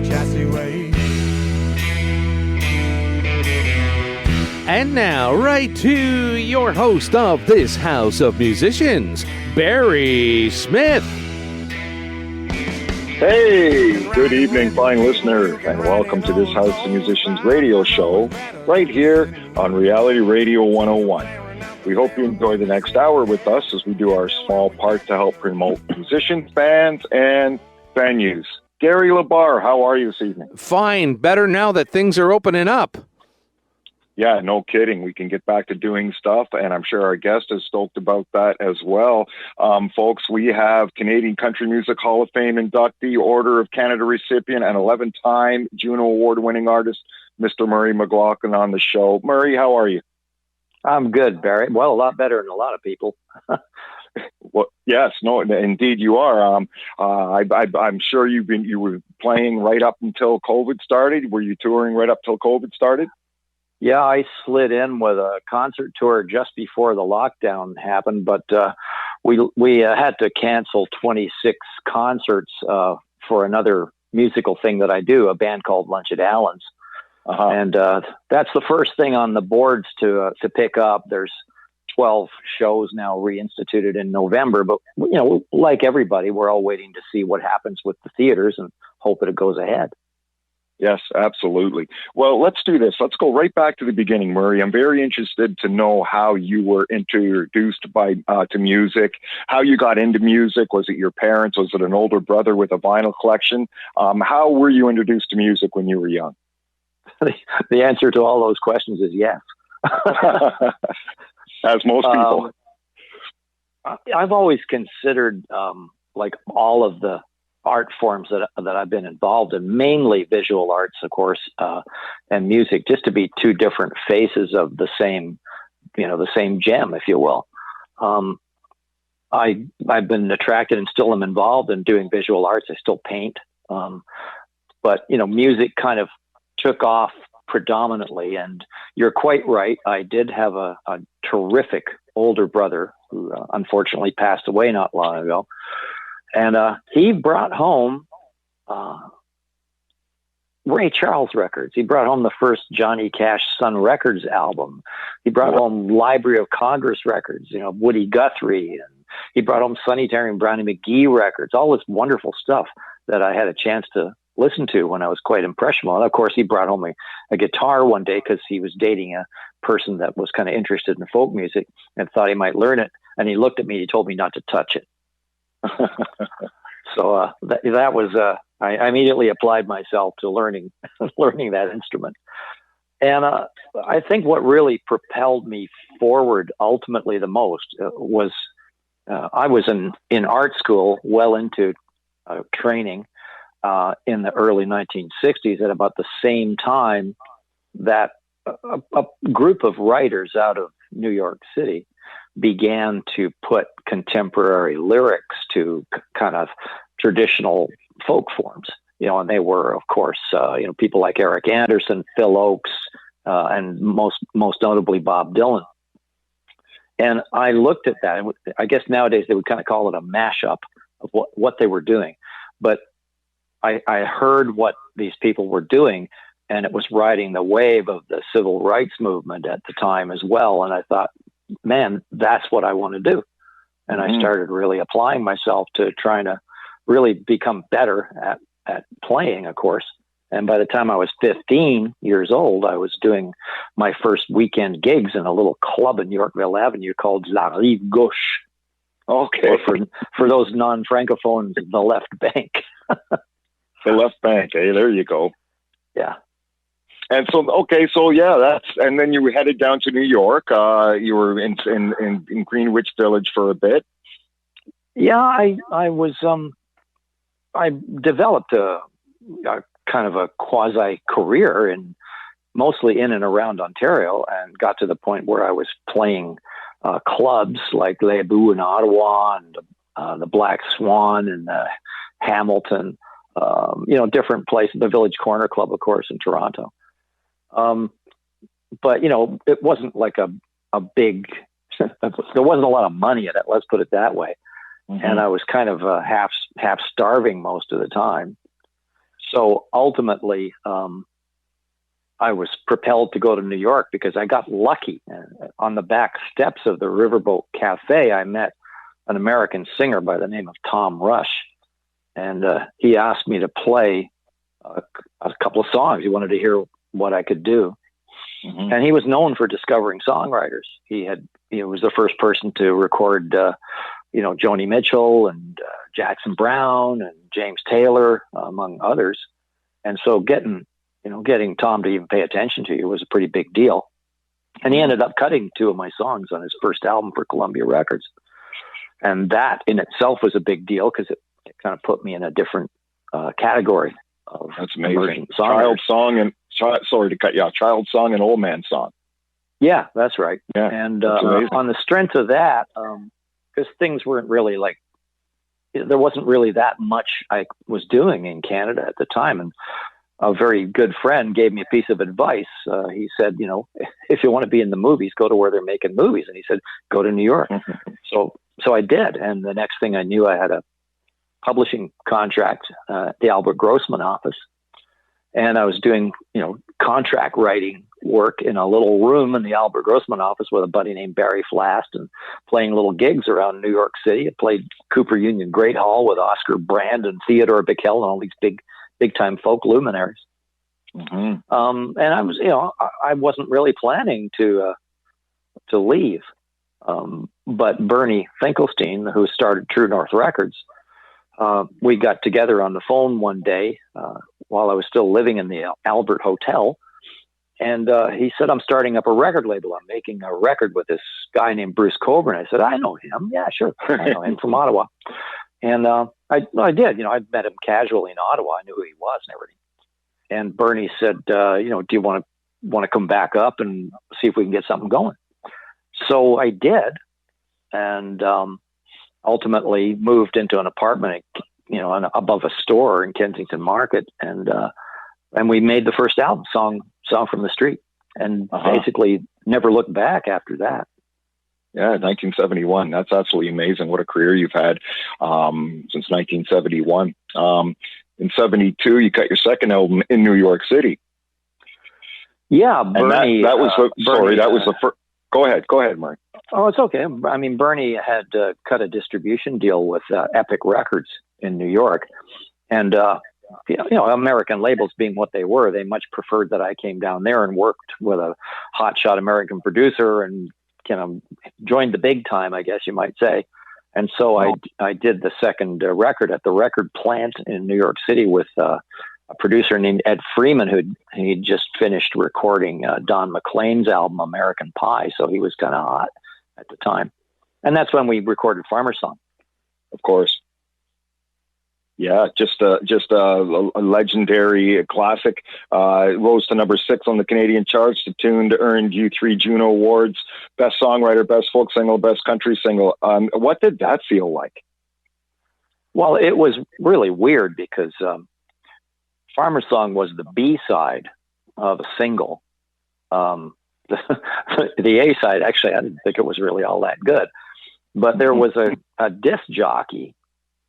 chassis way. And now, right to your host of this House of Musicians, Barry Smith. Hey, good evening, fine listener, and welcome to this House of Musicians radio show right here on Reality Radio 101. We hope you enjoy the next hour with us as we do our small part to help promote musicians, bands, and venues. Gary LaBar, how are you this evening? Fine, better now that things are opening up. Yeah, no kidding. We can get back to doing stuff, and I'm sure our guest is stoked about that as well. Folks, we have Canadian Country Music Hall of Fame inductee, Order of Canada recipient, and 11-time Juno Award-winning artist, Mr. Murray Mclauchlan on the show. Murray, how are you? I'm good, Barry. Well, a lot better than a lot of people. Well, yes, no, indeed you are. I'm sure you were playing right up until COVID started. Were you touring right up till COVID started? Yeah, I slid in with a concert tour just before the lockdown happened, but we had to cancel 26 concerts for another musical thing that I do, a band called Lunch at Allen's. Uh-huh. And that's the first thing on the boards to pick up. There's 12 shows now reinstituted in November, but like everybody, we're all waiting to see what happens with the theaters and hope that it goes ahead. Yes, absolutely. Well, let's do this. Let's go right back to the beginning, Murray. I'm very interested to know how you were introduced to music, how you got into music. Was it your parents? Was it an older brother with a vinyl collection? How were you introduced to music when you were young? The answer to all those questions is yes. As most people. I've always considered like all of the art forms that I've been involved in, mainly visual arts, of course, and music, just to be two different faces of the same gem, if you will. I've been attracted and still am involved in doing visual arts. I still paint, but music kind of took off predominantly. And you're quite right. I did have a terrific older brother who unfortunately passed away not long ago. And he brought home Ray Charles records. He brought home the first Johnny Cash Sun Records album. He brought home Library of Congress records, Woody Guthrie. And he brought home Sonny Terry and Brownie McGee records, all this wonderful stuff that I had a chance to listen to when I was quite impressionable. And of course, he brought home a guitar one day because he was dating a person that was kind of interested in folk music and thought he might learn it. And he looked at me, he told me not to touch it. So that was I immediately applied myself to learning that instrument. And I think what really propelled me forward ultimately the most was I was in art school, well into training in the early 1960s, at about the same time that a group of writers out of New York City began to put contemporary lyrics to kind of traditional folk forms, and they were, of course, people like Eric Anderson, Phil Oakes, and most notably Bob Dylan. And I looked at that, and I guess nowadays they would kind of call it a mashup of what they were doing. But I heard what these people were doing, and it was riding the wave of the civil rights movement at the time as well. And I thought, man, that's what I want to do. And I started really applying myself to trying to really become better at playing, of course. And by the time I was 15 years old, I was doing my first weekend gigs in a little club in Yorkville Avenue called La Rive Gauche. Okay. Or for those non-francophones, the left bank. The left bank, there you go. Yeah. And so, and then you were headed down to New York. You were in Greenwich Village for a bit. Yeah, I was, I developed a kind of a quasi career mostly in and around Ontario, and got to the point where I was playing clubs like Les Bouts in Ottawa and the Black Swan and the Hamilton, different places, the Village Corner Club, of course, in Toronto. But, it wasn't like a big, there wasn't a lot of money in it, let's put it that way. Mm-hmm. And I was kind of half starving most of the time. So ultimately, I was propelled to go to New York because I got lucky. On the back steps of the Riverboat Cafe, I met an American singer by the name of Tom Rush. And he asked me to play a couple of songs. He wanted to hear what I could do. Mm-hmm. And he was known for discovering songwriters. He was the first person to record, Joni Mitchell and Jackson Browne and James Taylor, among others. And so getting Tom to even pay attention to you was a pretty big deal. And he ended up cutting 2 of my songs on his first album for Columbia Records. And that in itself was a big deal because it kind of put me in a different category of That's amazing. Child song and child song and old man song. Yeah, that's right. Yeah, and on the strength of that, because things weren't really there wasn't really that much I was doing in Canada at the time. And a very good friend gave me a piece of advice. He said, if you want to be in the movies, go to where they're making movies. And he said, go to New York. So I did. And the next thing I knew, I had a publishing contract at the Albert Grossman office. And I was doing, contract writing work in a little room in the Albert Grossman office with a buddy named Barry Flast and playing little gigs around New York City. I played Cooper Union Great Hall with Oscar Brand and Theodore Bickel and all these big time folk luminaries. Mm-hmm. And I was, I wasn't really planning to leave. But Bernie Finkelstein, who started True North Records, we got together on the phone one day while I was still living in the Albert Hotel. And he said, I'm starting up a record label. I'm making a record with this guy named Bruce Coburn. I said, I know him. Yeah, sure. I know him from Ottawa. And I did. I'd met him casually in Ottawa. I knew who he was and everything. And Bernie said, do you want to come back up and see if we can get something going? So I did. And ultimately moved into an apartment, above a store in Kensington Market, and we made the first album, Song from the Street, and basically never looked back after that. Yeah, 1971. That's absolutely amazing. What a career you've had since 1971. In 72, you cut your second album in New York City. Yeah, Bernie. That was the first. Go ahead, Mark. Oh, it's okay. I mean, Bernie had cut a distribution deal with Epic Records in New York. And, American labels being what they were, they much preferred that I came down there and worked with a hotshot American producer and joined the big time, I guess you might say. And so I did the second record at the record plant in New York City with a producer named Ed Freeman, he'd just finished recording Don McLean's album, American Pie. So he was kind of hot at the time. And that's when we recorded Farmer Song. Of course. Yeah, just a legendary classic. Rose to number 6 on the Canadian charts. The tune earned you 3 Juno Awards, Best Songwriter, Best Folk Single, Best Country Single. What did that feel like? Well, it was really weird because Farmer Song was the B-side of a single. The A-side, actually, I didn't think it was really all that good. But there was a disc jockey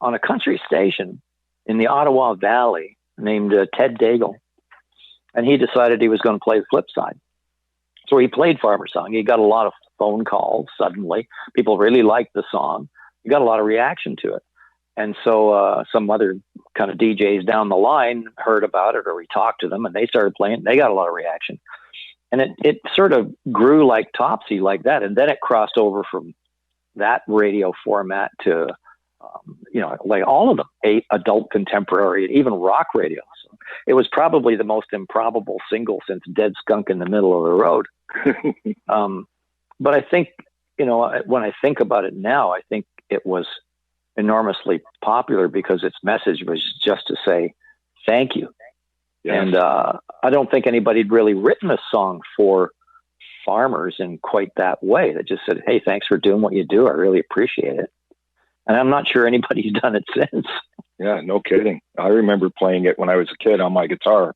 on a country station in the Ottawa Valley named Ted Daigle. And he decided he was going to play the flip side. So he played Farmer Song. He got a lot of phone calls suddenly. People really liked the song. He got a lot of reaction to it. And so some other kind of DJs down the line heard about it, or we talked to them, and they started playing. They got a lot of reaction. And it sort of grew like Topsy like that. And then it crossed over from that radio format to, like all of them, adult contemporary, even rock radio. So it was probably the most improbable single since Dead Skunk in the Middle of the Road. But I think, when I think about it now, I think it was enormously popular because its message was just to say, thank you. Yes. And I don't think anybody had really written a song for farmers in quite that way. That just said, hey, thanks for doing what you do. I really appreciate it. And I'm not sure anybody's done it since. Yeah, no kidding. I remember playing it when I was a kid on my guitar.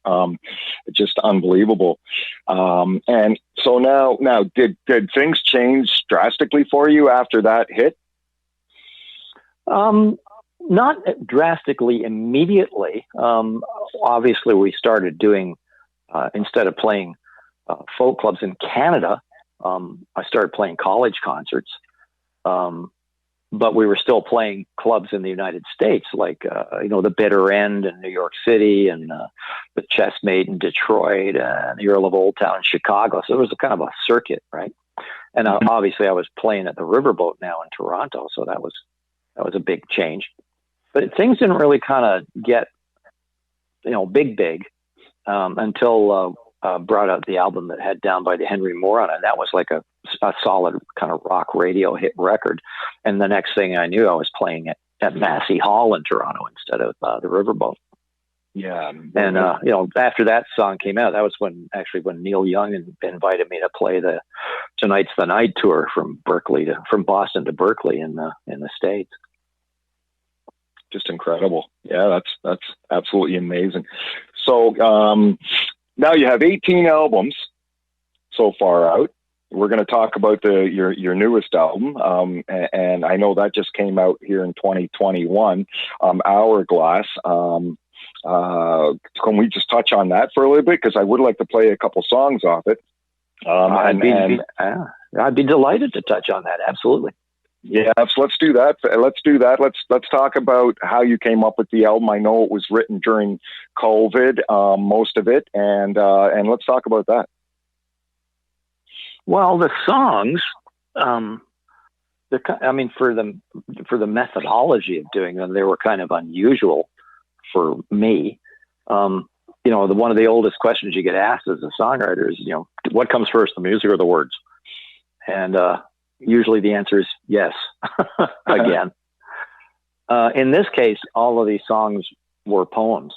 It's just unbelievable. And so now did things change drastically for you after that hit? Not drastically immediately. Obviously, we started doing, instead of playing folk clubs in Canada, I started playing college concerts. But we were still playing clubs in the United States, like, the Bitter End in New York City, and the Chessmate in Detroit, and the Earl of Old Town in Chicago. So it was a kind of a circuit, right? And obviously I was playing at the Riverboat now in Toronto. So that was a big change. But things didn't really kind of get, big, until brought out the album that had Down by the Henry Moore on it. That was like a solid kind of rock radio hit record. And the next thing I knew, I was playing at Massey Hall in Toronto instead of the Riverboat. Yeah. And, after that song came out, that was when Neil Young invited me to play the Tonight's the Night tour from Boston to Berkeley in the States. Just incredible. Yeah, that's absolutely amazing. So now you have 18 albums so far out. We're going to talk about your newest album, and I know that just came out here in 2021, Hourglass. Can we just touch on that for a little bit? Because I would like to play a couple songs off it. I'd be delighted to touch on that. Absolutely. Yeah, so let's do that. Let's talk about how you came up with the album. I know it was written during COVID, most of it, and let's talk about that. Well, the songs, for the methodology of doing them, they were kind of unusual for me. One of the oldest questions you get asked as a songwriter is, what comes first, the music or the words? And usually the answer is yes, again. In this case, all of these songs were poems.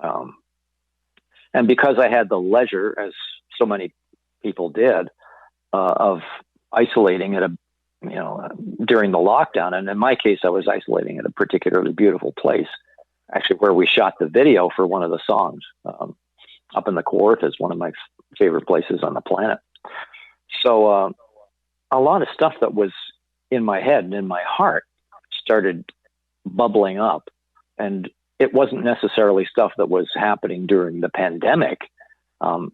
And because I had the leisure, as so many people did, of isolating during the lockdown. And in my case, I was isolating at a particularly beautiful place, actually where we shot the video for one of the songs, up in the Kawarthas, one of my favorite places on the planet. So a lot of stuff that was in my head and in my heart started bubbling up. And it wasn't necessarily stuff that was happening during the pandemic.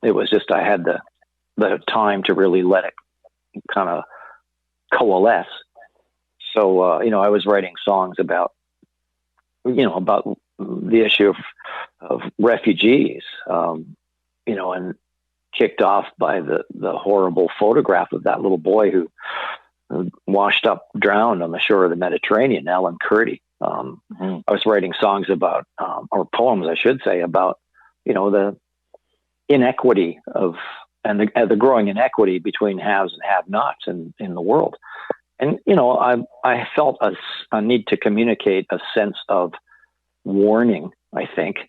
It was just I had the time to really let it kind of coalesce. So, I was writing songs about the issue of refugees, and kicked off by the horrible photograph of that little boy who washed up, drowned on the shore of the Mediterranean, Alan Kurdi. I was writing songs about, or poems, I should say, about, the inequity and the growing inequity between haves and have-nots in the world. And, I felt a need to communicate a sense of warning, I think,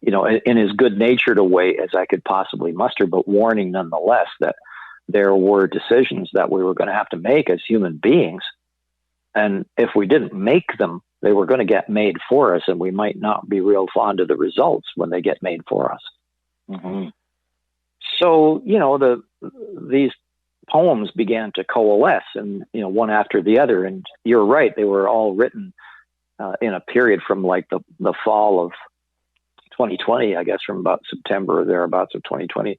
in as good-natured a way as I could possibly muster, but warning nonetheless that there were decisions that we were going to have to make as human beings. And if we didn't make them, they were going to get made for us, and we might not be real fond of the results when they get made for us. Mm-hmm. So, these poems began to coalesce, and, one after the other. And you're right, they were all written in a period from like the fall of 2020, I guess, from about September or thereabouts of 2020,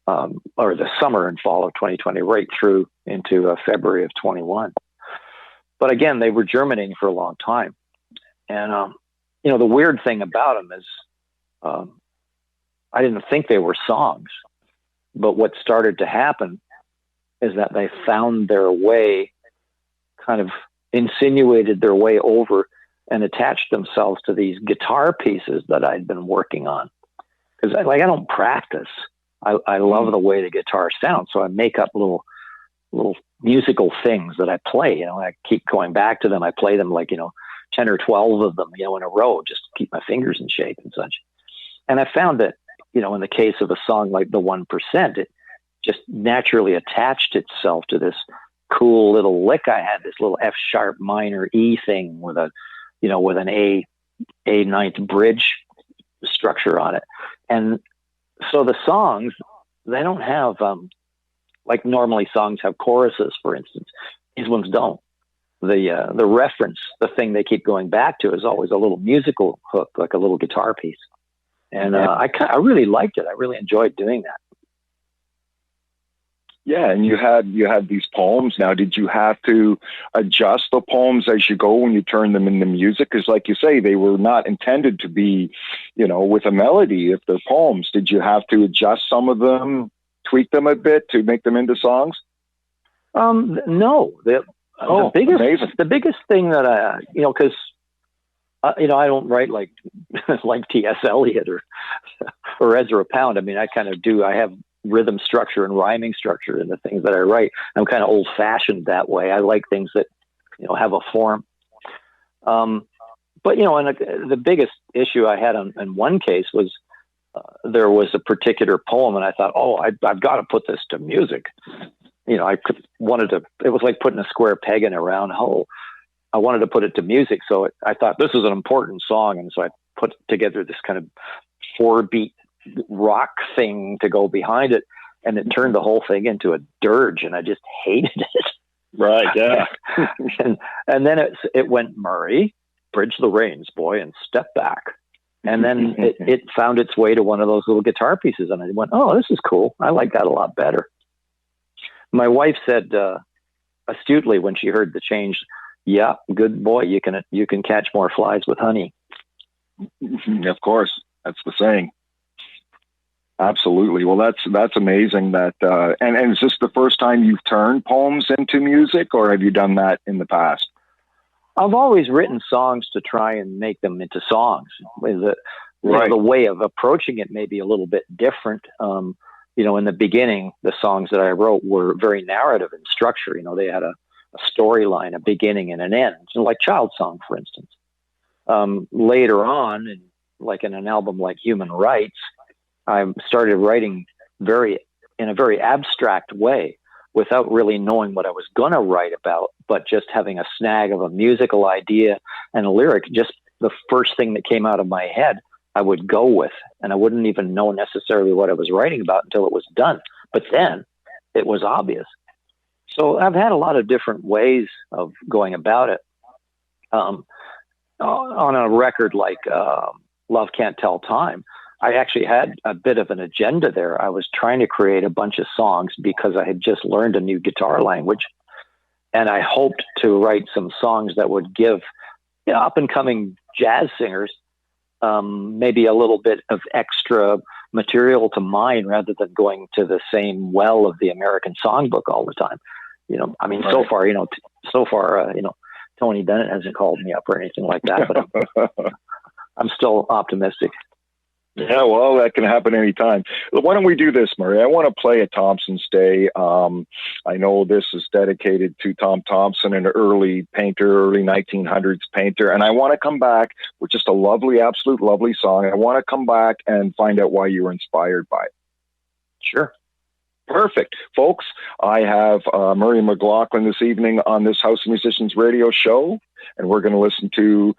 or the summer and fall of 2020, right through into February of 21. But again, they were germinating for a long time. And, the weird thing about them is I didn't think they were songs. But what started to happen is that they found their way, kind of insinuated their way over and attached themselves to these guitar pieces that I'd been working on. Because I don't practice. I love the way the guitar sounds. So I make up little musical things that I play. I keep going back to them. I play them like, 10 or 12 of them, in a row, just to keep my fingers in shape and such. And I found that, in the case of a song like The 1%, it just naturally attached itself to this cool little lick I had, this little F sharp minor E thing with an A ninth bridge structure on it. And so the songs, they don't have, like normally songs have choruses, for instance. These ones don't. the reference, the thing they keep going back to, is always a little musical hook, like a little guitar piece. And I really liked it. I really enjoyed doing that. Yeah, and you had these poems. Now, did you have to adjust the poems as you go when you turn them into music? Because, like you say, they were not intended to be, with a melody. If they're poems, did you have to adjust some of them, tweak them a bit to make them into songs? No. The biggest thing that because I don't write like T.S. Eliot or Ezra Pound. I mean, I kind of do. I have rhythm structure and rhyming structure in the things that I write. I'm kind of old fashioned that way. I like things that, have a form. But, and the biggest issue I had in one case was there was a particular poem and I thought, I've got to put this to music. It was like putting a square peg in a round hole. I wanted to put it to music. So I thought this is an important song. And so I put together this kind of 4-beat rock thing to go behind it, and it turned the whole thing into a dirge, and I just hated it. Right, yeah. and then it went, Murray, bridge the reins, boy, and step back. And then it found its way to one of those little guitar pieces, and I went, oh, this is cool. I like that a lot better. My wife said astutely when she heard the change, yeah, good boy, you can catch more flies with honey. Of course, that's the saying. Absolutely. Well, that's amazing. That and is this the first time you've turned poems into music, or have you done that in the past? I've always written songs to try and make them into songs. The way of approaching it may be a little bit different. In the beginning, the songs that I wrote were very narrative in structure. They had a storyline, a beginning and an end, like Child Song, for instance. Later on, in an album like Human Rights, I started writing in a very abstract way without really knowing what I was going to write about, but just having a snag of a musical idea and a lyric. Just the first thing that came out of my head, I would go with, and I wouldn't even know necessarily what I was writing about until it was done. But then it was obvious. So I've had a lot of different ways of going about it. On a record like Love Can't Tell Time, I actually had a bit of an agenda there. I was trying to create a bunch of songs because I had just learned a new guitar language, and I hoped to write some songs that would give up-and-coming jazz singers maybe a little bit of extra material to mine rather than going to the same well of the American songbook all the time. So far, Tony Bennett hasn't called me up or anything like that, but I'm still optimistic. Yeah, well, that can happen anytime. Why don't we do this, Murray? I want to play a Thompson's Day. I know this is dedicated to Tom Thompson, an early 1900s painter. And I want to come back with just a absolute lovely song. I want to come back and find out why you were inspired by it. Sure. Perfect. Folks, I have Murray Mclauchlan this evening on this House of Musicians radio show, and we're going to listen to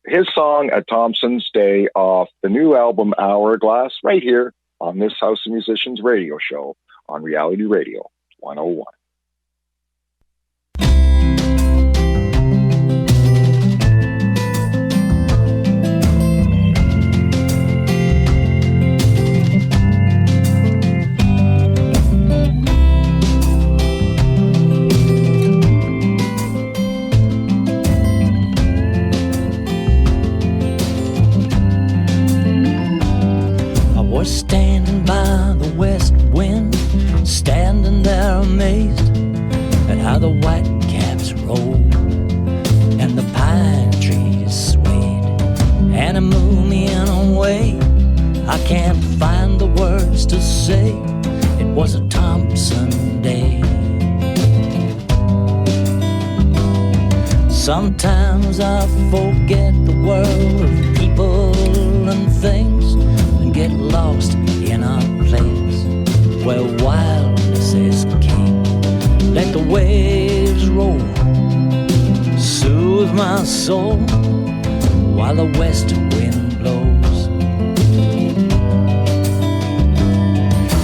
his song, A Thompson's Day, off the new album Hourglass, right here on this House of Musicians radio show on Reality Radio 101. Was standing by the west wind, standing there amazed at how the white caps rolled and the pine trees swayed, and it moved me in a way I can't find the words to say. It was a Thompson Day. Sometimes I forget the world of people and things and get lost in a place where wildness is king. Let the waves roll, soothe my soul while the west wind blows.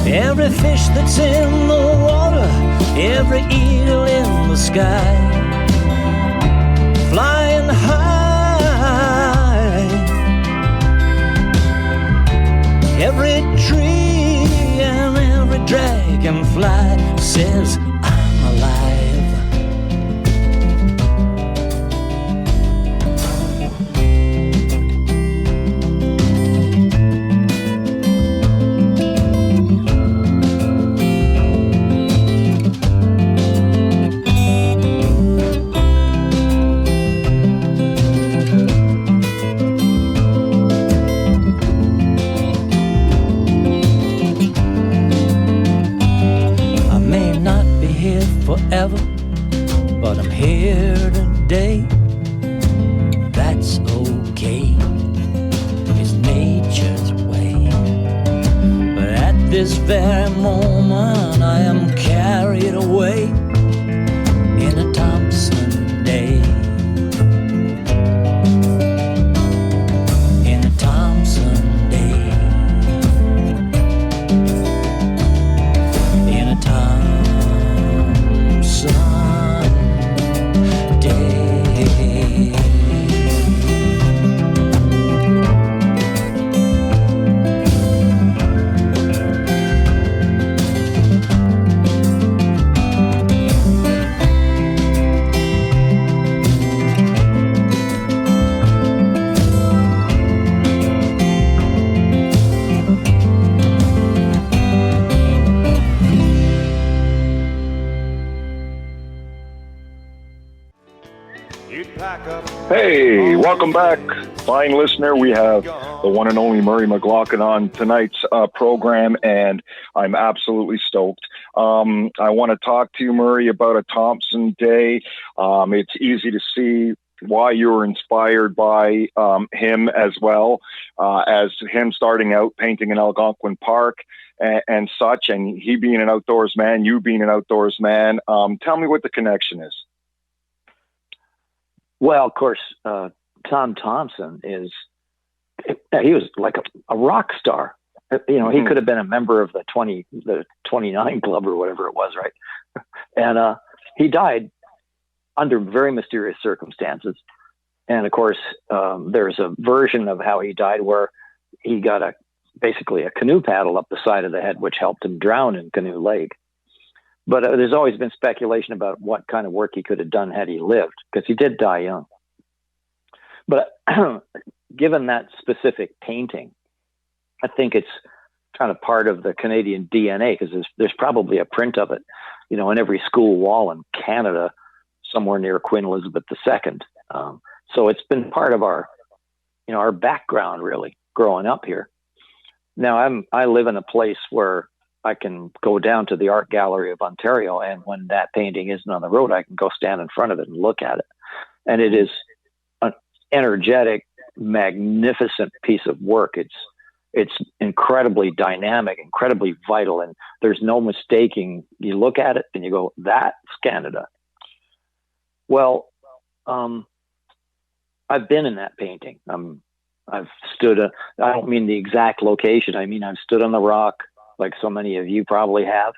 Every fish that's in the water, every eagle in the sky, flying high. Every tree and every dragonfly says I'm alive. Forever, but I'm here today. That's okay, it's nature's way. But at this very moment I am carried away in a Thompson day. In a Thompson day. In a Thompson Hey, welcome back, fine listener. We have the one and only Murray Mclauchlan on tonight's program, and I'm absolutely stoked. I want to talk to you, Murray, about a Thompson Day. It's easy to see why you were inspired by him as well, as him starting out painting in Algonquin Park and such, and he being an outdoors man, you being an outdoors man. Tell me what the connection is. Well, of course, Tom Thompson he was like a rock star. You know, he could have been a member of the 29 Club or whatever it was, right? And he died under very mysterious circumstances. And of course, there's a version of how he died where he got basically a canoe paddle up the side of the head, which helped him drown in Canoe Lake. But there's always been speculation about what kind of work he could have done had he lived, because he did die young. But given that specific painting, I think it's kind of part of the Canadian DNA, because there's probably a print of it, you know, in every school wall in Canada, somewhere near Queen Elizabeth II. So it's been part of our background, really, growing up here. Now I live in a place where I can go down to the Art Gallery of Ontario, and when that painting isn't on the road, I can go stand in front of it and look at it. And it is an energetic, magnificent piece of work. It's incredibly dynamic, incredibly vital, and there's no mistaking. You look at it and you go, that's Canada. Well, I've been in that painting. I've stood, I don't mean the exact location. I mean, I've stood on the rock, like so many of you probably have,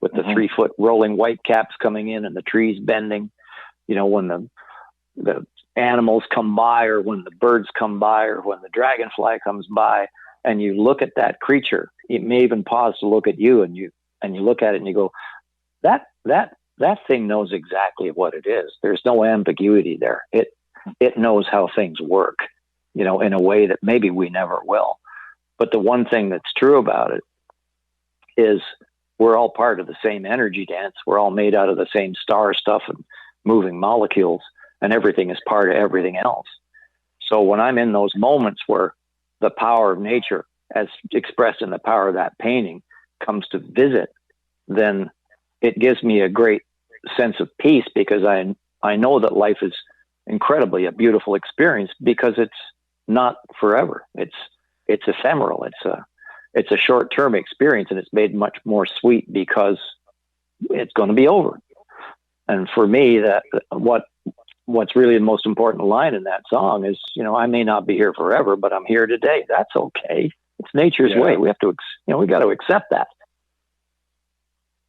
with the 3-foot rolling white caps coming in and the trees bending, you know, when the animals come by, or when the birds come by, or when the dragonfly comes by, and you look at that creature. It may even pause to look at you, and you look at it and you go, that thing knows exactly what it is. There's no ambiguity there. It knows how things work, you know, in a way that maybe we never will. But the one thing that's true about it is we're all part of the same energy dance. We're all made out of the same star stuff and moving molecules, and everything is part of everything else. So when I'm in those moments where the power of nature, as expressed in the power of that painting, comes to visit, then it gives me a great sense of peace, because I know that life is incredibly a beautiful experience, because it's not forever. It's ephemeral. It's a short-term experience, and it's made much more sweet because it's going to be over. And for me, that what's really the most important line in that song is, you know, I may not be here forever, but I'm here today. That's okay. It's nature's way. We have to, we got to accept that.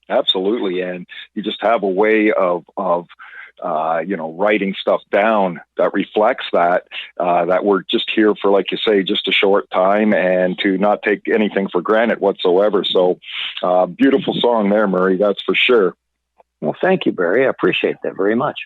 Absolutely. And you just have a way of writing stuff down that reflects that we're just here for, like you say, just a short time, and to not take anything for granted whatsoever. So beautiful song there, Murray, that's for sure. Well, thank you, Barry. I appreciate that very much.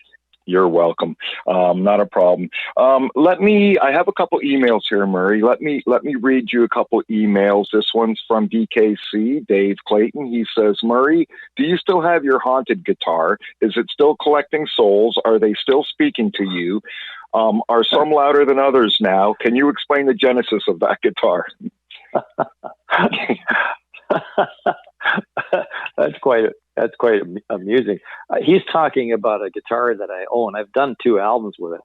You're welcome. Not a problem. I have a couple emails here, Murray. Let me read you a couple emails. This one's from DKC, Dave Clayton. He says, Murray, do you still have your haunted guitar? Is it still collecting souls? Are they still speaking to you? Are some louder than others now? Can you explain the genesis of that guitar? That's quite amusing. He's talking about a guitar that I own. I've done 2 albums with it.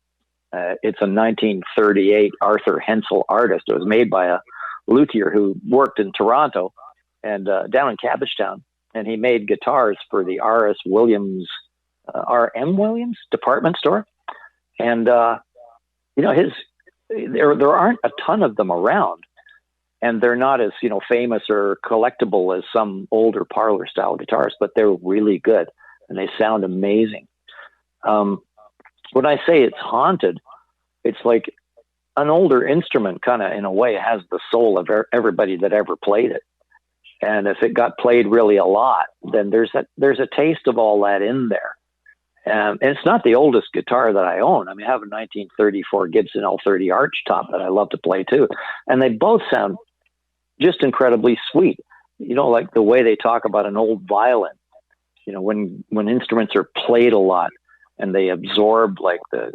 It's a 1938 Arthur Hensel Artist. It was made by a luthier who worked in Toronto and down in Cabbagetown, and he made guitars for the R.M. Williams department store. And there aren't a ton of them around. And they're not as, famous or collectible as some older parlor style guitars, but they're really good and they sound amazing. When I say it's haunted, it's like an older instrument kind of, in a way, has the soul of everybody that ever played it. And if it got played really a lot, then there's a taste of all that in there. And it's not the oldest guitar that I own. I mean, I have a 1934 Gibson L30 Archtop that I love to play too. And they both sound just incredibly sweet. Like the way they talk about an old violin, when instruments are played a lot and they absorb like the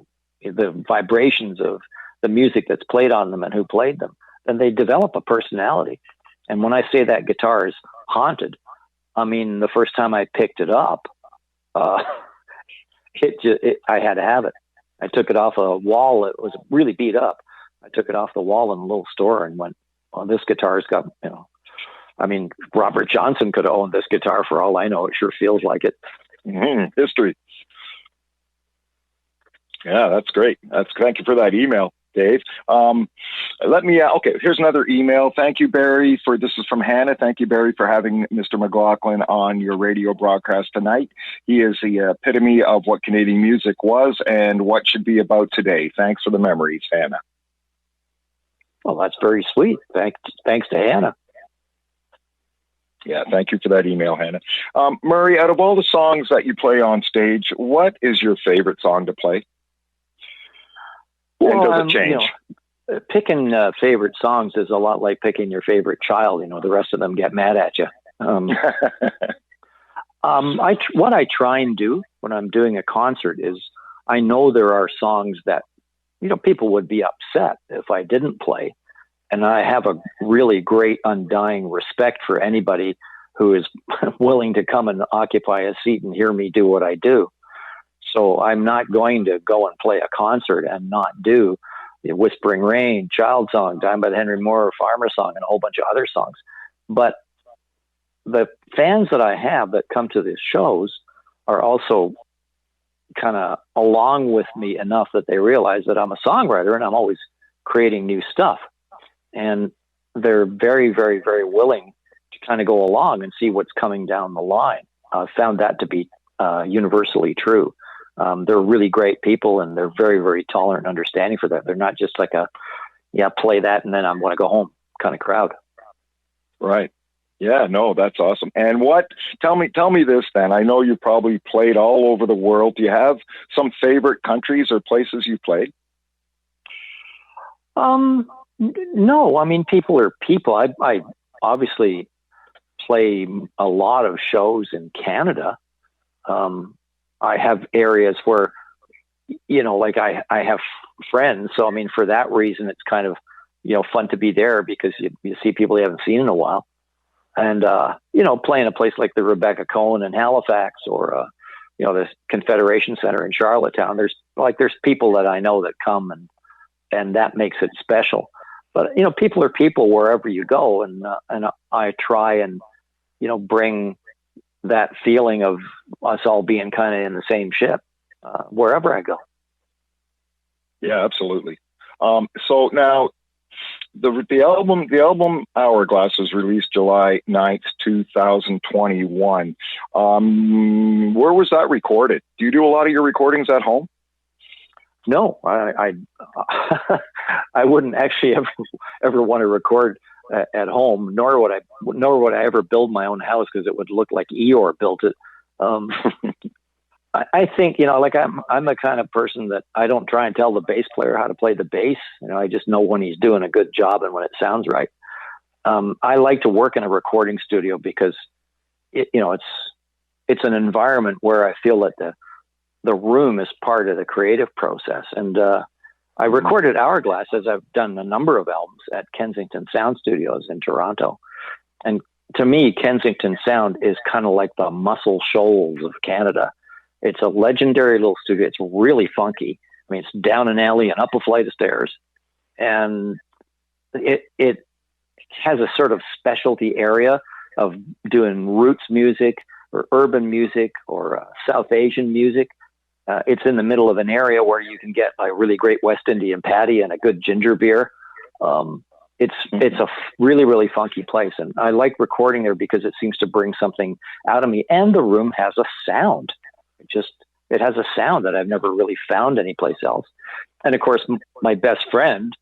vibrations of the music that's played on them and who played them, then they develop a personality. And when I say that guitar is haunted, I mean, the first time I picked it up, I had to have it. I took it off a wall. It was really beat up. I took it off the wall in a little store and went, well, this guitar's got, Robert Johnson could have owned this guitar for all I know. It sure feels like it. History. Yeah, that's great. Thank you for that email, Dave. Here's another email. Thank you, Barry, this is from Hannah. Thank you, Barry, for having Mr. Mclauchlan on your radio broadcast tonight. He is the epitome of what Canadian music was and what should be about today. Thanks for the memories, Hannah. Well, that's very sweet. Thanks to Hannah. Yeah, thank you for that email, Hannah. Murray, out of all the songs that you play on stage, what is your favorite song to play? Well, and does it change? Picking favorite songs is a lot like picking your favorite child. The rest of them get mad at you. What I try and do when I'm doing a concert is I know there are songs that people would be upset if I didn't play. And I have a really great undying respect for anybody who is willing to come and occupy a seat and hear me do what I do. So I'm not going to go and play a concert and not do Whispering Rain, Child Song, Time by the Henry Moore, Farmer Song, and a whole bunch of other songs. But the fans that I have that come to these shows are also kind of along with me enough that they realize that I'm a songwriter and I'm always creating new stuff. And they're very, very, very willing to kind of go along and see what's coming down the line. I've found that to be universally true. They're really great people and they're very, very tolerant and understanding for that. They're not just like play that and then I'm going to go home kind of crowd. Right. Yeah, no, that's awesome. And tell me this then. I know you probably played all over the world. Do you have some favorite countries or places you played? No, I mean, people are people. I obviously play a lot of shows in Canada. I have areas where, like I have friends. So, I mean, for that reason, it's kind of, fun to be there because you see people you haven't seen in a while. And, playing a place like the Rebecca Cohen in Halifax or, the Confederation Center in Charlottetown, there's people that I know that come and that makes it special. But, people are people wherever you go. And I try and, bring that feeling of us all being kind of in the same ship wherever I go. Yeah, absolutely. So now the album Hourglass was released July 9th, 2021. Where was that recorded? Do you do a lot of your recordings at home? No, I wouldn't actually ever want to record at home, nor would I ever build my own house, because it would look like Eeyore built it. I think, like I'm the kind of person that I don't try and tell the bass player how to play the bass. I just know when he's doing a good job and when it sounds right. I like to work in a recording studio because it's an environment where I feel that the room is part of the creative process. And I recorded Hourglass, as I've done a number of albums, at Kensington Sound Studios in Toronto. And to me, Kensington Sound is kind of like the Muscle Shoals of Canada. It's a legendary little studio. It's really funky. I mean, it's down an alley and up a flight of stairs. And it has a sort of specialty area of doing roots music or urban music or South Asian music. It's in the middle of an area where you can get a really great West Indian patty and a good ginger beer. It's a really, really funky place. And I like recording there because it seems to bring something out of me. And the room has a sound. It has a sound that I've never really found anyplace else. And of course, my best friend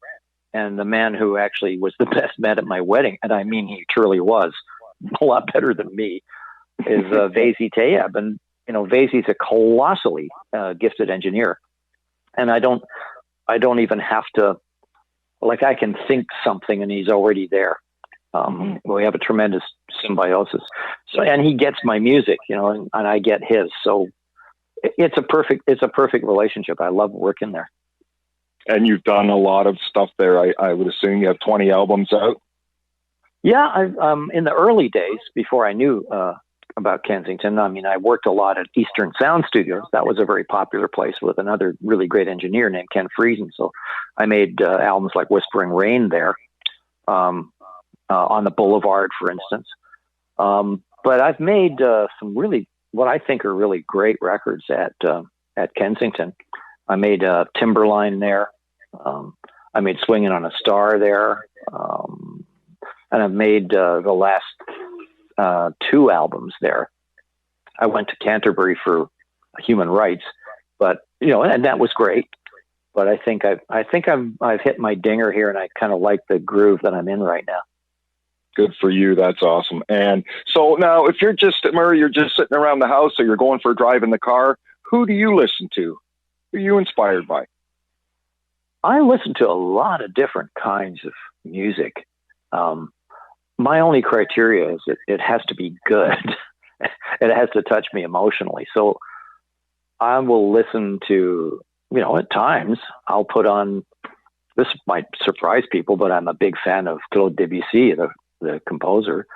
and the man who actually was the best man at my wedding, and I mean, he truly was a lot better than me, is Vazy Tayeb. And Vazy's a colossally gifted engineer, and I don't even have to, I can think something and he's already there. We have a tremendous symbiosis. So, and he gets my music, and I get his. So it's a perfect relationship. I love working there. And you've done a lot of stuff there. I would assume you have 20 albums out. Yeah, in the early days before I knew about Kensington, I worked a lot at Eastern Sound Studios. That was a very popular place with another really great engineer named Ken Friesen. So I made albums like Whispering Rain there, on the Boulevard, for instance. But I've made some really, what I think are really great records at Kensington. I made Timberline there. I made Swinging on a Star there. And I've made the last 2 albums there. I went to Canterbury for Human Rights, but and that was great. But I think I've hit my dinger here, and I kind of like the groove that I'm in right now. Good for you. That's awesome. And so now, if you're just sitting around the house, or you're going for a drive in the car, who do you listen to? Who are you inspired by? I listen to a lot of different kinds of music. My only criteria is it has to be good. It has to touch me emotionally. So I will listen to, at times I'll put on, this might surprise people, but I'm a big fan of Claude Debussy, the composer.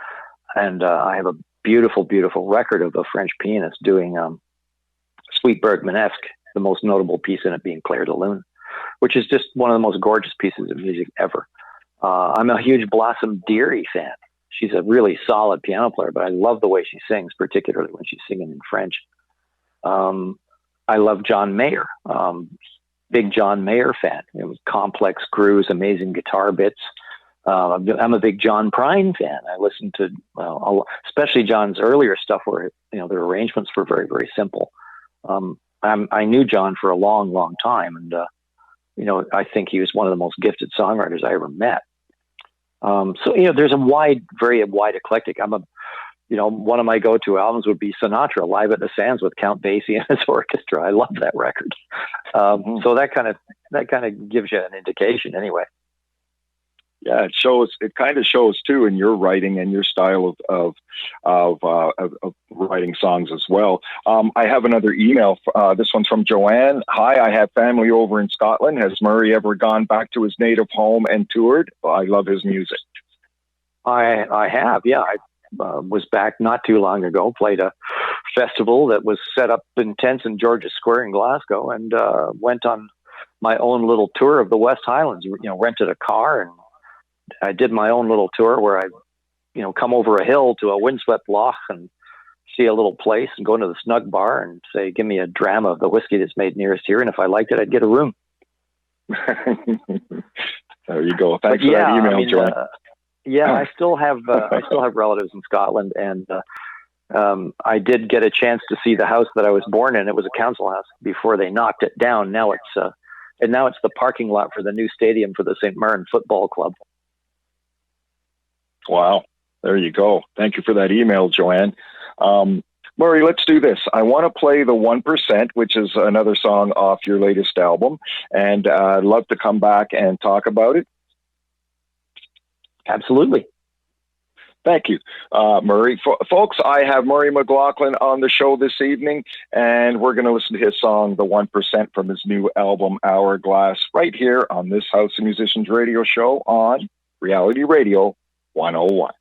And I have a beautiful, beautiful record of a French pianist doing Suite Bergmanesque, the most notable piece in it being Clair de Lune, which is just one of the most gorgeous pieces of music ever. I'm a huge Blossom Dearie fan. She's a really solid piano player, but I love the way she sings, particularly when she's singing in French. I love John Mayer, big John Mayer fan. Complex grooves, amazing guitar bits. I'm a big John Prine fan. I listen to, especially John's earlier stuff where, the arrangements were very, very simple. I knew John for a long, long time. And, I think he was one of the most gifted songwriters I ever met. So, there's very wide eclectic. One of my go-to albums would be Sinatra, Live at the Sands with Count Basie and his orchestra. I love that record. So that kind of gives you an indication anyway. Yeah, it kind of shows too in your writing and your style of writing songs as well. I have another email. This one's from Joanne. Hi, I have family over in Scotland. Has Murray ever gone back to his native home and toured? I love his music. I have, yeah. I was back not too long ago, played a festival that was set up in tents in George's Square in Glasgow, and went on my own little tour of the West Highlands, rented a car, and I did my own little tour where I, come over a hill to a windswept loch and see a little place and go into the snug bar and say, give me a dram of the whiskey that's made nearest here. And if I liked it, I'd get a room. There you go. Thanks for that email, Joanne. I still have relatives in Scotland, and I did get a chance to see the house that I was born in. It was a council house before they knocked it down. Now it's the parking lot for the new stadium for the St. Mirren Football Club. Wow. There you go. Thank you for that email, Joanne. Murray, let's do this. I want to play the 1%, which is another song off your latest album, and I'd love to come back and talk about it. Absolutely. Thank you, Murray. Folks, I have Murray Mclauchlan on the show this evening, and we're going to listen to his song, The 1%, from his new album, Hourglass, right here on this House of Musicians radio show on Reality Radio 101.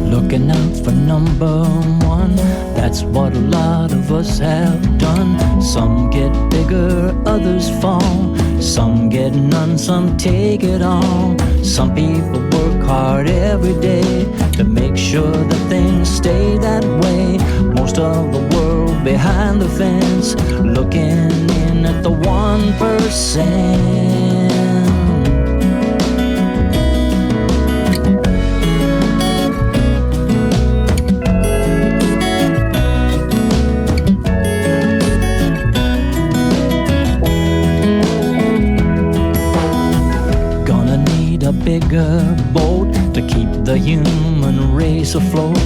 Looking out for number one, that's what a lot of us have done. Some get bigger, others fall. Some get none, some take it all. Some people work hard every day to make sure that things stay that way. Most of the world behind the fence, looking in at the 1%. A bigger boat to keep the human race afloat.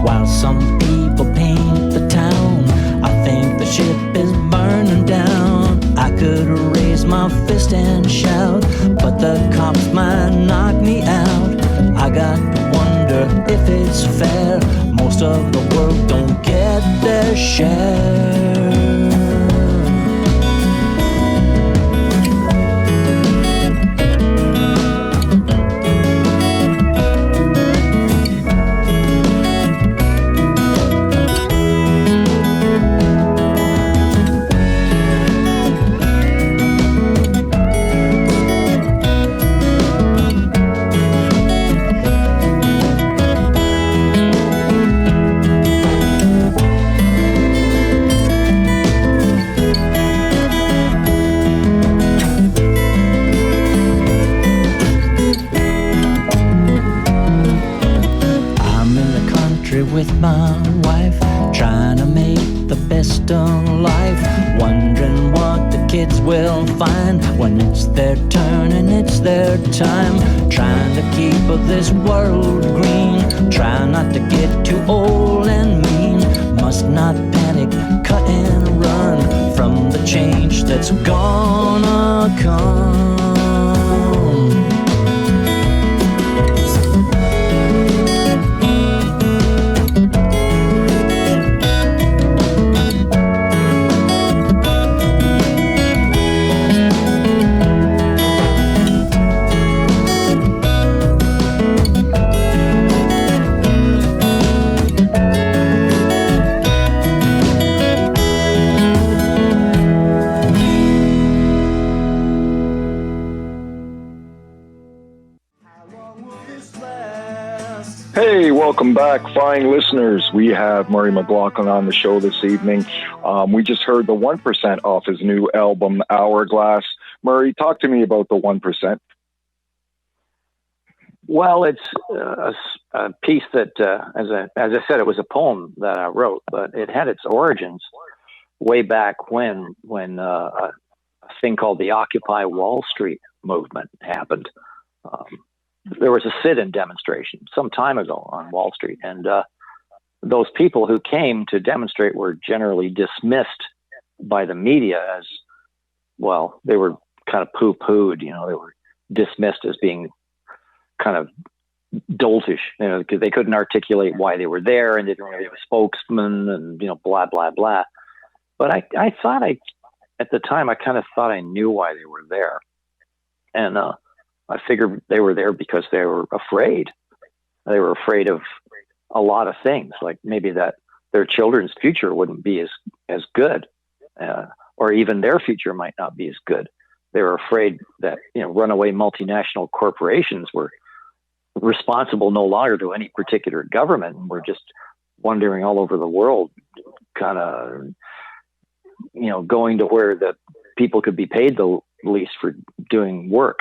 While some people paint the town, I think the ship is burning down. I could raise my fist and shout, but the cops might knock me out. I got to wonder if it's fair. Most of the world don't get their share. With my wife, trying to make the best of life, wondering what the kids will find when it's their turn and it's their time. Trying to keep this world green, try not to get too old and mean. Must not panic, cut and run from the change that's gonna come. Hey, welcome back, fine listeners. We have Murray Mclauchlan on the show this evening. We just heard the 1% off his new album, Hourglass. Murray, talk to me about the 1%. Well, it's a piece that, as I said, it was a poem that I wrote, but it had its origins way back when a thing called the Occupy Wall Street movement happened. There was a sit-in demonstration some time ago on Wall Street, and those people who came to demonstrate were generally dismissed by the media as, well, they were kind of poo-pooed, they were dismissed as being kind of doltish, because they couldn't articulate why they were there and they didn't really have a spokesman and, blah, blah, blah. But I thought at the time, I kind of thought I knew why they were there. And I figured they were there because they were afraid. They were afraid of a lot of things, like maybe that their children's future wouldn't be as good, or even their future might not be as good. They were afraid that, runaway multinational corporations were responsible no longer to any particular government. We're just wandering all over the world, kind of, going to where the people could be paid the least for doing work.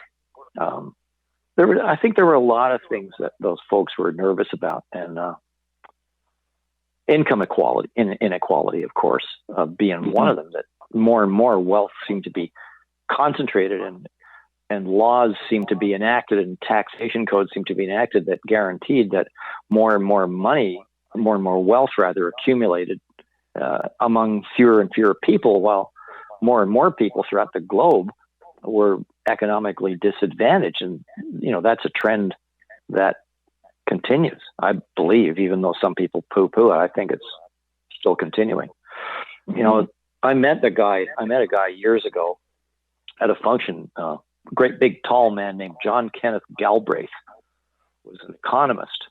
I think there were a lot of things that those folks were nervous about, and income inequality, of course, being one of them. That more and more wealth seemed to be concentrated, and laws seem to be enacted, and taxation codes seem to be enacted that guaranteed that more and more money, more and more wealth rather, accumulated among fewer and fewer people, while more and more people throughout the globe were economically disadvantaged. And, that's a trend that continues, I believe, even though some people poo-poo it. I think it's still continuing. I met a guy years ago at a function, great big tall man named John Kenneth Galbraith, was an economist,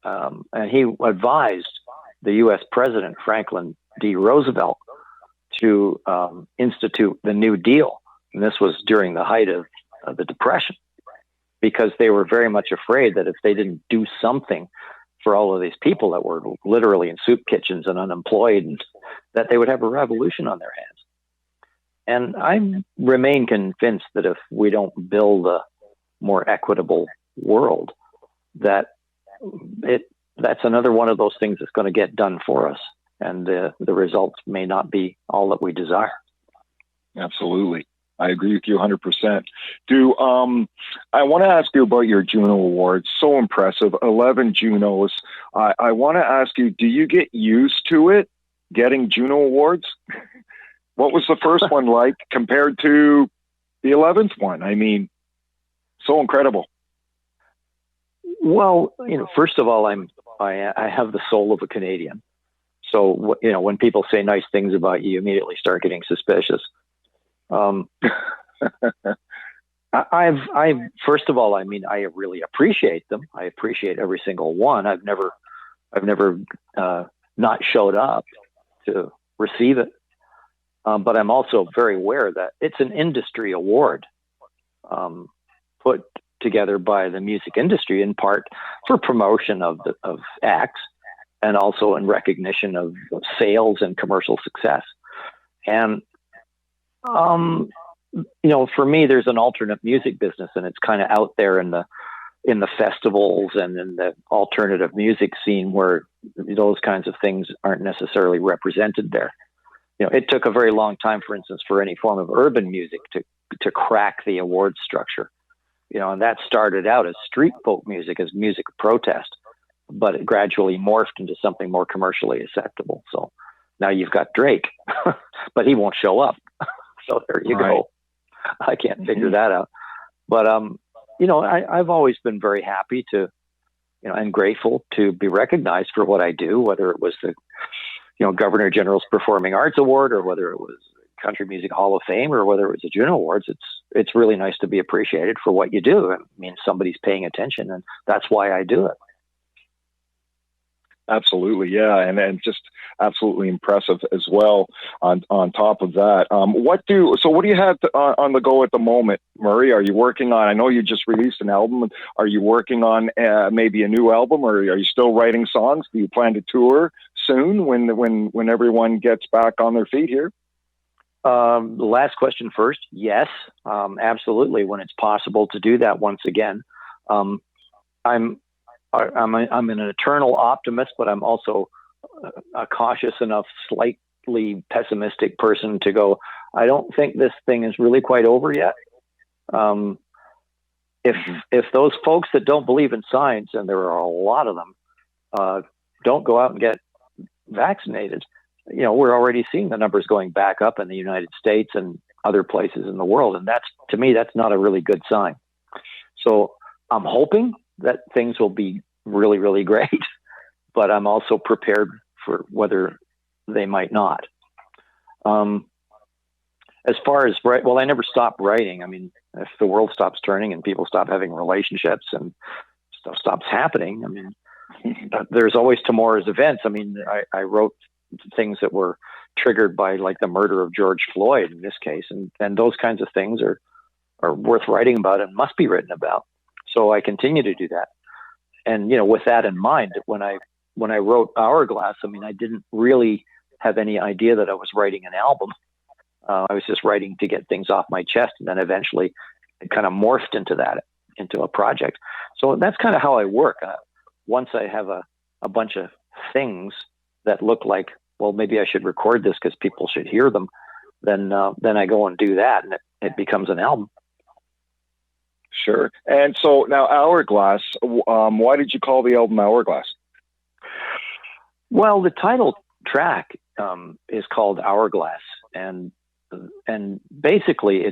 and he advised the U.S. President Franklin D. Roosevelt to institute the New Deal, and this was during the height of the Depression, because they were very much afraid that if they didn't do something for all of these people that were literally in soup kitchens and unemployed, and that they would have a revolution on their hands. And I remain convinced that if we don't build a more equitable world, that's another one of those things that's going to get done for us. And the results may not be all that we desire. Absolutely. I agree with you 100%. I want to ask you about your Juno Awards. So impressive. 11 Junos. I want to ask you, do you get used to it, getting Juno Awards? What was the first one like compared to the 11th one? I mean, so incredible. Well, first of all, I have the soul of a Canadian. So, when people say nice things about you, you immediately start getting suspicious. First of all, I really appreciate them. I appreciate every single one. I've never not showed up to receive it. But I'm also very aware that it's an industry award, put together by the music industry, in part for promotion of acts, and also in recognition of sales and commercial success. And for me, there's an alternate music business, and it's kind of out there in the festivals and in the alternative music scene, where those kinds of things aren't necessarily represented there. It took a very long time, for instance, for any form of urban music to crack the award structure. And that started out as street folk music, as music of protest, but it gradually morphed into something more commercially acceptable. So now you've got Drake, but he won't show up. So there you go. I can't figure that out. But, I've always been very happy to, and grateful to be recognized for what I do, whether it was the, Governor General's Performing Arts Award, or whether it was Country Music Hall of Fame, or whether it was the Juno Awards. It's really nice to be appreciated for what you do. It means somebody's paying attention, and that's why I do it. Absolutely, yeah, and just absolutely impressive as well. On top of that, what do you have on the go at the moment, Murray? Are you working on? I know you just released an album. Are you working on maybe a new album, or are you still writing songs? Do you plan to tour soon when everyone gets back on their feet here? The last question first. Yes, absolutely. When it's possible to do that once again, I'm an eternal optimist, but I'm also a cautious enough, slightly pessimistic person to go, I don't think this thing is really quite over yet. If those folks that don't believe in science, and there are a lot of them, don't go out and get vaccinated, we're already seeing the numbers going back up in the United States and other places in the world. And to me, that's not a really good sign. So I'm hoping that things will be really, really great, but I'm also prepared for whether they might not. As far as I never stopped writing. I mean, if the world stops turning and people stop having relationships and stuff stops happening, I mean, there's always tomorrow's events. I mean, I wrote things that were triggered by like the murder of George Floyd in this case, and those kinds of things are worth writing about and must be written about. So I continue to do that. with that in mind, when I wrote Hourglass, I mean, I didn't really have any idea that I was writing an album. I was just writing to get things off my chest, and then eventually it kind of morphed into a project. So that's kind of how I work. Once I have a bunch of things that look like, well, maybe I should record this because people should hear them, then I go and do that, and it becomes an album. Sure. And so now Hourglass, why did you call the album Hourglass? Well, the title track is called Hourglass, and basically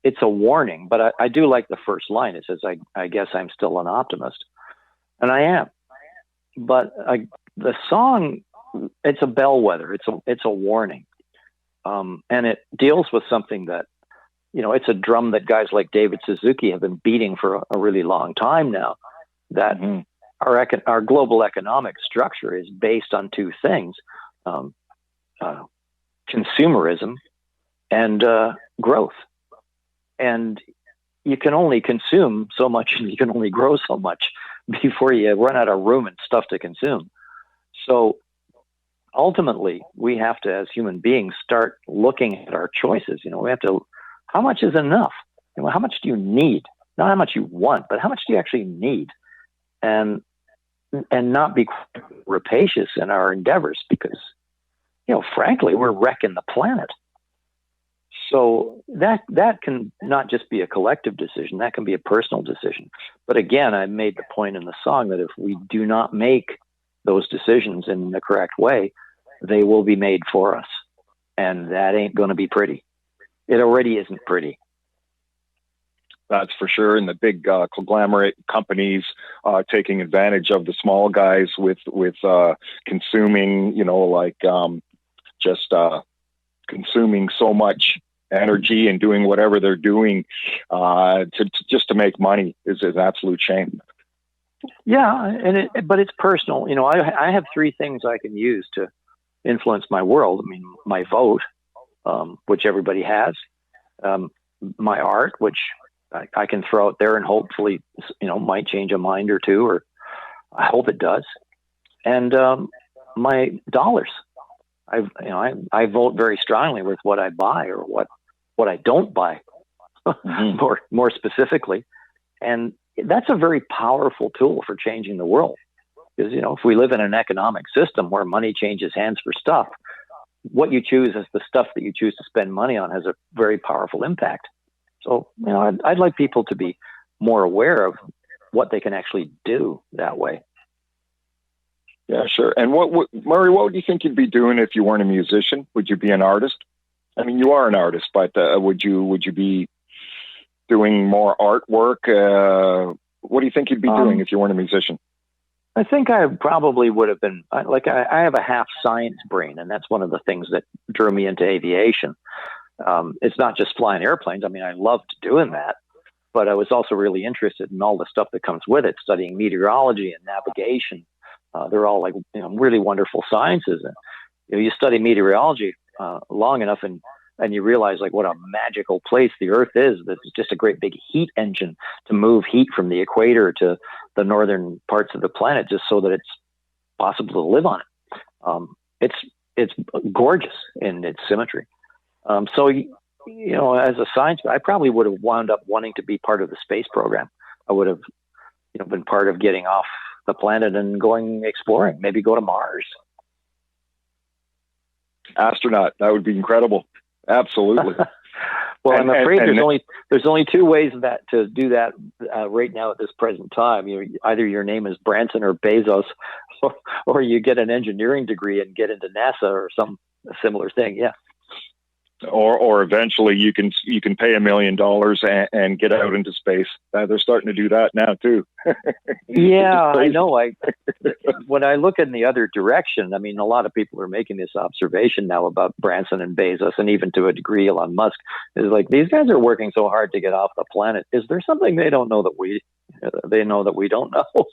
it's a warning, but I do like the first line. It says, I guess I'm still an optimist, and I am. But the song, it's a bellwether. It's a warning, and it deals with something that, it's a drum that guys like David Suzuki have been beating for a really long time now. That our global economic structure is based on two things: consumerism and growth. And you can only consume so much, and you can only grow so much before you run out of room and stuff to consume. So ultimately, we have to, as human beings, start looking at our choices. We have to, how much is enough? How much do you need? Not how much you want, but how much do you actually need? And not be rapacious in our endeavors, because, frankly, we're wrecking the planet. So that can not just be a collective decision, that can be a personal decision. But again, I made the point in the song that if we do not make those decisions in the correct way, they will be made for us. And that ain't going to be pretty. It already isn't pretty. That's for sure. And the big conglomerate companies taking advantage of the small guys with consuming, consuming so much energy and doing whatever they're doing to make money is an absolute shame. Yeah, but it's personal. I have three things I can use to influence my world. I mean, my vote, which everybody has, my art, which I can throw out there and hopefully, might change a mind or two, or I hope it does. And my dollars. I vote very strongly with what I buy or what I don't buy, more specifically. And that's a very powerful tool for changing the world. Because, if we live in an economic system where money changes hands for stuff, what you choose as the stuff that you choose to spend money on has a very powerful impact. So, I'd like people to be more aware of what they can actually do that way. Yeah, sure. And Murray, what would you think you'd be doing if you weren't a musician? Would you be an artist? I mean, you are an artist, but would you be doing more artwork? What do you think you'd be doing if you weren't a musician? I think I probably would have been I have a half science brain, and that's one of the things that drew me into aviation. It's not just flying airplanes. I mean, I loved doing that, but I was also really interested in all the stuff that comes with it, studying meteorology and navigation. They're all really wonderful sciences. And you study meteorology long enough, and you realize what a magical place the Earth is. That it's just a great big heat engine to move heat from the equator to the northern parts of the planet, just so that it's possible to live on it. It's gorgeous in its symmetry. So as a science guy, I probably would have wound up wanting to be part of the space program. I would have been part of getting off the planet and going exploring, maybe go to Mars. Astronaut, that would be incredible. Absolutely. Well, I'm afraid there's only two ways to do that right now at this present time. Either your name is Branson or Bezos, or you get an engineering degree and get into NASA or some similar thing. Yeah. Or eventually you can pay $1 million and get out into space. They're starting to do that now too. Yeah, I know. When I look in the other direction, I mean, a lot of people are making this observation now about Branson and Bezos, and even to a degree Elon Musk. Is these guys are working so hard to get off the planet. Is there something they don't know that they know that we don't know?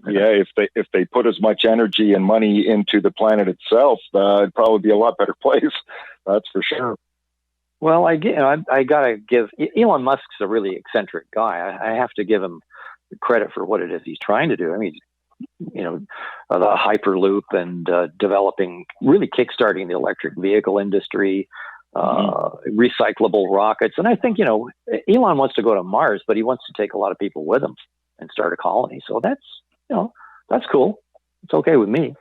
Yeah, if they put as much energy and money into the planet itself, it'd probably be a lot better place. That's for sure. Well, I gotta give Elon Musk's a really eccentric guy. I have to give him credit for what it is he's trying to do. I mean, the Hyperloop and developing, really kickstarting the electric vehicle industry, recyclable rockets. And I think, Elon wants to go to Mars, but he wants to take a lot of people with him and start a colony. So that's cool. It's okay with me.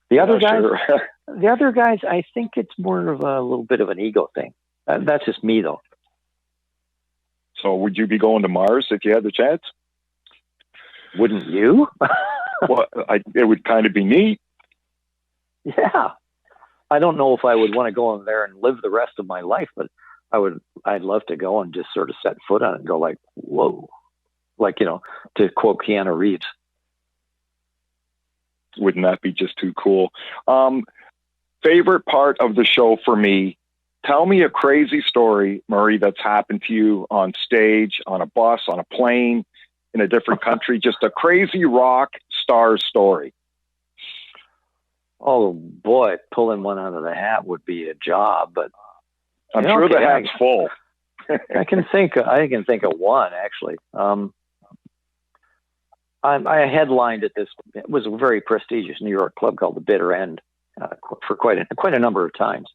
The other guys, I think it's more of a little bit of an ego thing. That's just me, though. So would you be going to Mars if you had the chance? Wouldn't you? Well, it would kind of be neat. Yeah. I don't know if I would want to go in there and live the rest of my life, but I'd love to go and just sort of set foot on it and go like, whoa. Like, to quote Keanu Reeves. Wouldn't that be just too cool? Favorite part of the show for me, tell me a crazy story, Murray, that's happened to you on stage, on a bus, on a plane, in a different country, just a crazy rock star story. Oh boy, pulling one out of the hat would be a job, but I'm sure the hat's full. I can think of one actually. I headlined at this. It was a very prestigious New York club called the Bitter End for quite a number of times.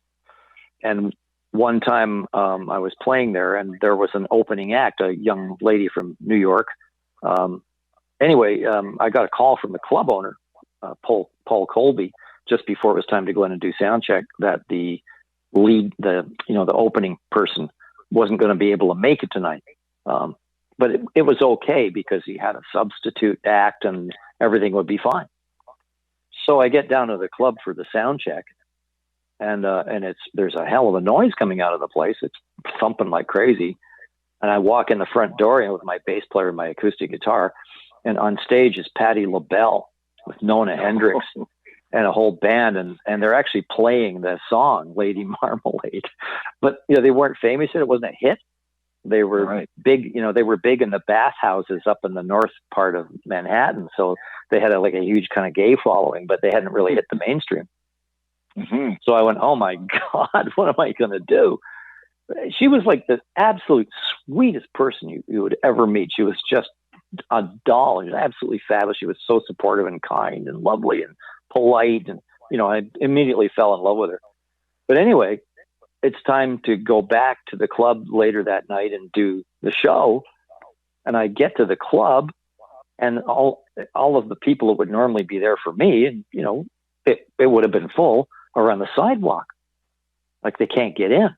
And one time I was playing there, and there was an opening act, a young lady from New York. I got a call from the club owner, Paul Colby, just before it was time to go in and do sound check, that the opening person wasn't going to be able to make it tonight. But it was okay because he had a substitute act and everything would be fine. So I get down to the club for the sound check, and there's a hell of a noise coming out of the place. It's thumping like crazy. And I walk in the front door with my bass player and my acoustic guitar, and on stage is Patti LaBelle with Nona Hendrix and a whole band, and they're actually playing the song Lady Marmalade. But they weren't famous yet. It wasn't a hit. They were big, they were big in the bathhouses up in the north part of Manhattan. So they had a huge kind of gay following, but they hadn't really hit the mainstream. Mm-hmm. So I went, oh my God, what am I going to do? She was like the absolute sweetest person you would ever meet. She was just a doll. She was absolutely fabulous. She was so supportive and kind and lovely and polite. And, I immediately fell in love with her. But anyway, it's time to go back to the club later that night and do the show. And I get to the club, and all of the people that would normally be there for me, and, it would have been full, are on the sidewalk. Like they can't get in.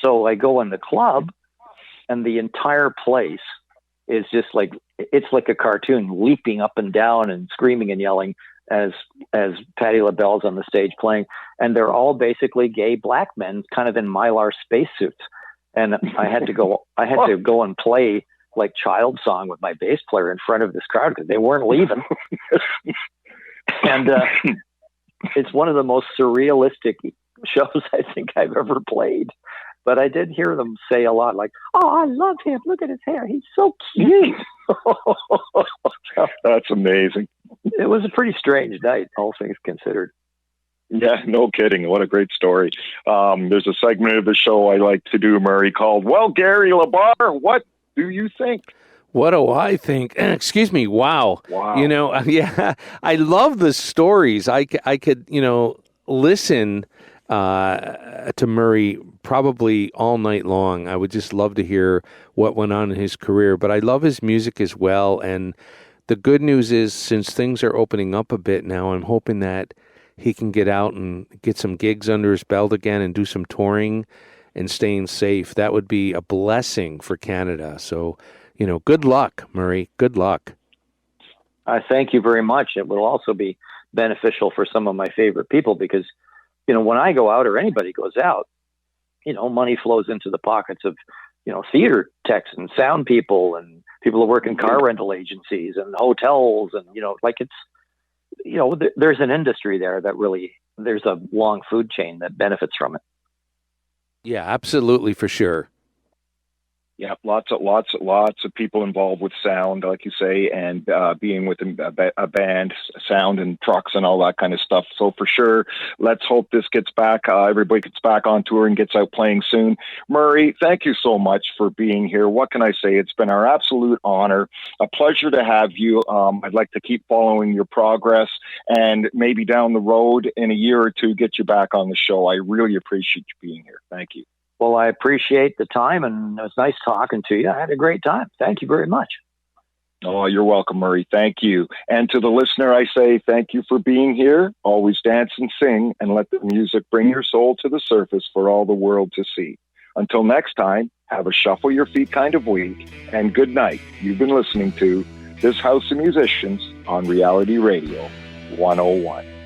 So I go in the club, and the entire place is just it's like a cartoon, leaping up and down and screaming and yelling as Patti LaBelle's on the stage playing. And they're all basically gay black men kind of in Mylar spacesuits. And I had to go and play like Child Song with my bass player in front of this crowd because they weren't leaving. And it's one of the most surrealistic shows I think I've ever played. But I did hear them say a lot like, oh, I love him. Look at his hair. He's so cute. That's amazing. It was a pretty strange night, all things considered. Yeah, no kidding. What a great story. There's a segment of the show I like to do, Murray, called, Well, Gary LaBar, what do you think? What do I think? Excuse me. Wow. Yeah, I love the stories. I could, listen to Murray probably all night long. I would just love to hear what went on in his career, but I love his music as well. And the good news is, since things are opening up a bit now, I'm hoping that he can get out and get some gigs under his belt again and do some touring and staying safe. That would be a blessing for Canada. So, good luck, Murray. Good luck. I thank you very much. It will also be beneficial for some of my favorite people because, when I go out or anybody goes out, money flows into the pockets of, theater techs and sound people and people who work in car rental agencies and hotels. And, there's an industry there that really, there's a long food chain that benefits from it. Yeah, absolutely, for sure. Yeah, lots of people involved with sound, like you say, and being with a band, sound and trucks and all that kind of stuff. So for sure, let's hope this gets back. Everybody gets back on tour and gets out playing soon. Murray, thank you so much for being here. What can I say? It's been our absolute honor, a pleasure to have you. I'd like to keep following your progress, and maybe down the road in a year or two, get you back on the show. I really appreciate you being here. Thank you. Well, I appreciate the time, and it was nice talking to you. I had a great time. Thank you very much. Oh, you're welcome, Murray. Thank you. And to the listener, I say thank you for being here. Always dance and sing, and let the music bring your soul to the surface for all the world to see. Until next time, have a shuffle your feet kind of week, and good night. You've been listening to This House of Musicians on Reality Radio 101.